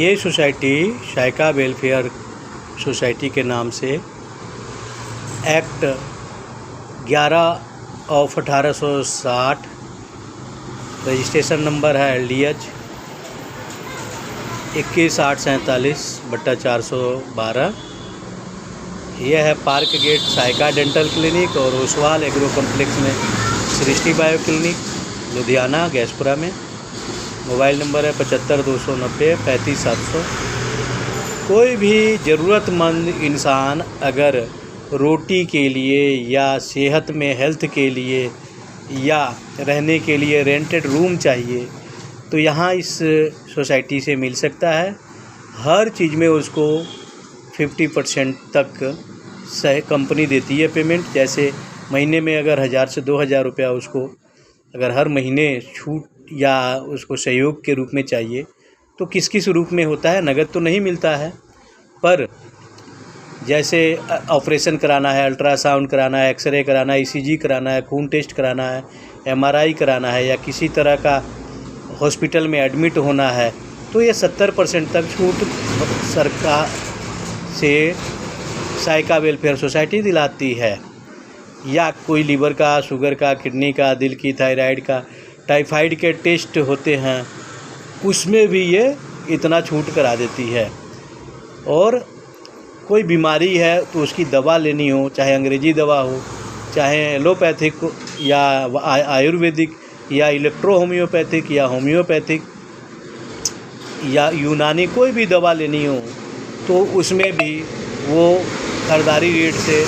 ये society Shaika welfare society के नाम से एक्ट 11/1860 रजिस्ट्रेशन नंबर है LDH 21/847/412। यह है park gate Shaika dental clinic और ओसवाल एग्रो कॉम्प्लेक्स में सृष्टि बायो क्लिनिक लुधियाना गैसपुरा में। मोबाइल नंबर है 75 290 35 700। कोई भी ज़रूरतमंद इंसान अगर रोटी के लिए या सेहत में हेल्थ के लिए या रहने के लिए रेंटेड रूम चाहिए तो यहाँ इस सोसाइटी से मिल सकता है। हर चीज़ में उसको 50% तक कंपनी देती है पेमेंट। जैसे महीने में अगर 1000 से 2000 रुपया उसको अगर हर महीने छूट या उसको सहयोग के रूप में चाहिए तो किस किस रूप में होता है, नगद तो नहीं मिलता है, पर जैसे ऑपरेशन कराना है, अल्ट्रासाउंड कराना है, एक्सरे कराना है, ECG कराना है, खून टेस्ट कराना है, MRI कराना है या किसी तरह का हॉस्पिटल में एडमिट होना है तो ये 70% तक छूट सरकार से शाइका वेलफेयर सोसाइटी दिलाती है। या कोई लीवर का, शुगर का, किडनी का, दिल की, थायराइड का, टाइफाइड के टेस्ट होते हैं उसमें भी ये इतना छूट करा देती है। और कोई बीमारी है तो उसकी दवा लेनी हो, चाहे अंग्रेजी दवा हो, चाहे एलोपैथिक या आयुर्वेदिक या इलेक्ट्रो होम्योपैथिक या होम्योपैथिक या यूनानी, कोई भी दवा लेनी हो तो उसमें भी वो खरीदारी रेट से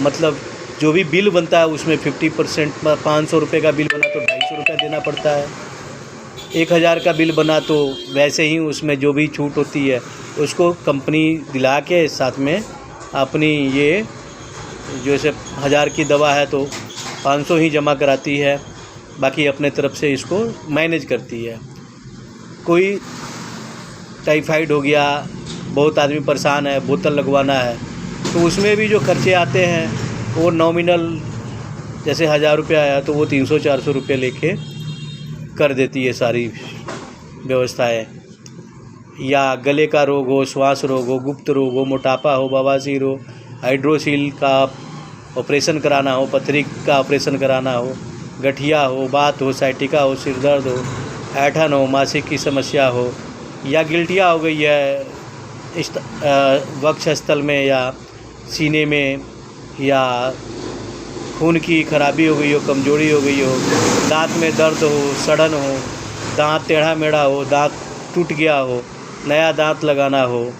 मतलब जो भी बिल बनता है उसमें 50% 500 रुपये का बिल बना तो 250 रुपये देना पड़ता है। 1000 का बिल बना तो वैसे ही उसमें जो भी छूट होती है उसको कंपनी दिला के साथ में अपनी ये जैसे 1000 की दवा है तो 500 ही जमा कराती है, बाकी अपने तरफ से इसको मैनेज करती है। कोई टाइफाइड हो गया, बहुत आदमी परेशान है, बोतल लगवाना है तो उसमें भी जो खर्चे आते हैं वो नॉमिनल जैसे 1000 रुपया आया तो वो 300-400 रुपये लेके कर देती है सारी व्यवस्थाएं। या गले का रोग हो, श्वास रोग हो, गुप्त रोग हो, मोटापा हो, बवासीर हो, हाइड्रोसील का ऑपरेशन कराना हो, पथरी का ऑपरेशन कराना हो, गठिया हो, बात हो, साइटिका हो, सिर दर्द हो, ऐंठन हो, मासिक की समस्या हो या गिल्टिया हो गई है वक्षस्थल में या सीने में या खून की खराबी हो गई हो, कमजोरी हो गई हो, दांत में दर्द हो, सड़न हो, दांत टेढ़ा मेढ़ा हो, दांत टूट गया हो, नया दांत लगाना हो,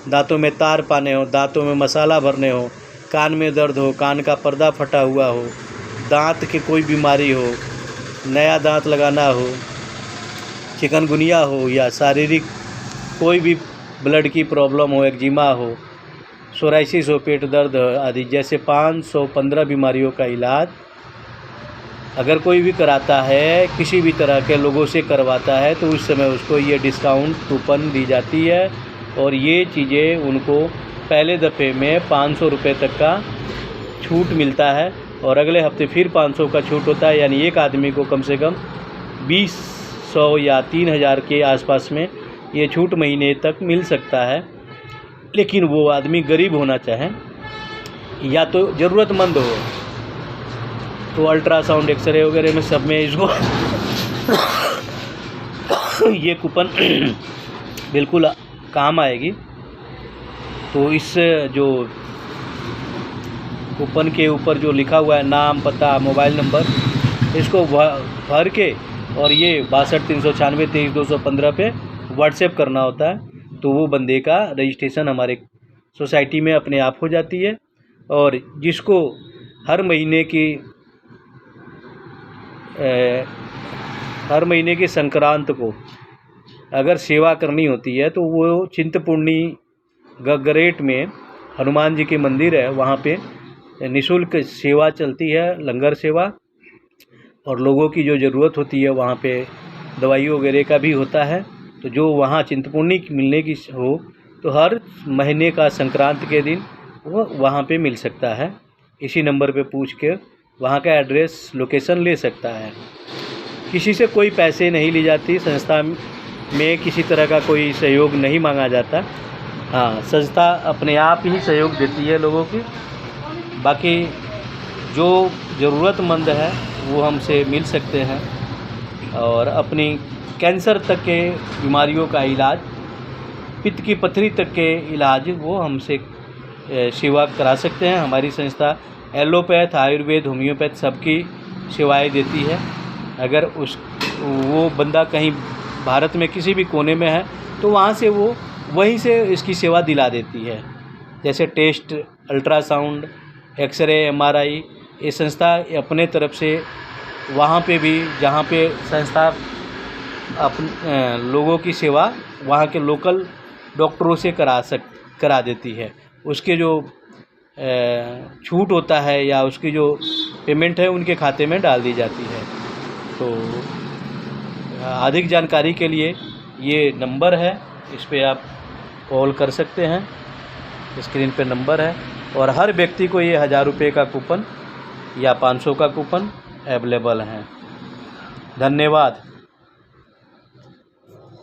दांतों में तार पाने हो, दांतों में मसाला भरने हो, कान में दर्द हो, कान का पर्दा फटा हुआ हो, दांत की कोई बीमारी हो, नया दांत लगाना हो, चिकनगुनिया हो या शारीरिक कोई भी ब्लड की प्रॉब्लम हो, एक्जिमा हो, सोराइसिस हो, पेट दर्द आदि जैसे 515 बीमारियों का इलाज अगर कोई भी कराता है, किसी भी तरह के लोगों से करवाता है तो उस समय उसको ये डिस्काउंट कूपन दी जाती है और ये चीज़ें उनको पहले दफ़े में 500 रुपये तक का छूट मिलता है और अगले हफ्ते फिर 500 का छूट होता है। यानी एक आदमी को कम से कम 200 या 3000 के आसपास में ये छूट महीने तक मिल सकता है। लेकिन वो आदमी गरीब होना चाहे या तो ज़रूरतमंद हो तो अल्ट्रासाउंड, एक्सरे वगैरह में सब में इसको ये कूपन बिल्कुल काम आएगी। तो इस जो कूपन के ऊपर जो लिखा हुआ है नाम, पता, मोबाइल नंबर, इसको भर के और ये 62 396 23 215 पे व्हाट्सएप करना होता है तो वो बंदे का रजिस्ट्रेशन हमारे सोसाइटी में अपने आप हो जाती है। और जिसको हर महीने की संक्रांत को अगर सेवा करनी होती है तो वो चिंतपूर्णी गगरेट में हनुमान जी के मंदिर है, वहाँ पे निःशुल्क सेवा चलती है, लंगर सेवा, और लोगों की जो ज़रूरत होती है वहाँ पे दवाई वगैरह का भी होता है। तो जो वहाँ चिंतपूर्णी मिलने की हो तो हर महीने का संक्रांत के दिन वो वहाँ पे मिल सकता है। इसी नंबर पे पूछ के वहाँ का एड्रेस, लोकेशन ले सकता है। किसी से कोई पैसे नहीं ली जाती, संस्था में किसी तरह का कोई सहयोग नहीं मांगा जाता। हाँ, संस्था अपने आप ही सहयोग देती है लोगों की। बाकी जो ज़रूरतमंद है वो हमसे मिल सकते हैं और अपनी कैंसर तक के बीमारियों का इलाज, पित्त की पथरी तक के इलाज वो हमसे सेवा करा सकते हैं। हमारी संस्था एलोपैथ, आयुर्वेद, होम्योपैथ सबकी सेवाएं देती है। अगर वो बंदा कहीं भारत में किसी भी कोने में है तो वहाँ से वो वहीं से इसकी सेवा दिला देती है। जैसे टेस्ट, अल्ट्रासाउंड, एक्सरे, एमआरआई, ये संस्था अपने तरफ से वहाँ पे भी जहाँ पे संस्था लोगों की सेवा वहाँ के लोकल डॉक्टरों से करा देती है। उसके जो छूट होता है या उसकी जो पेमेंट है उनके खाते में डाल दी जाती है। तो अधिक जानकारी के लिए ये नंबर है, इस पे आप कॉल कर सकते हैं। स्क्रीन पे नंबर है और हर व्यक्ति को ये 1000 रुपये का कूपन या 500 का कूपन अवेलेबल है। धन्यवाद।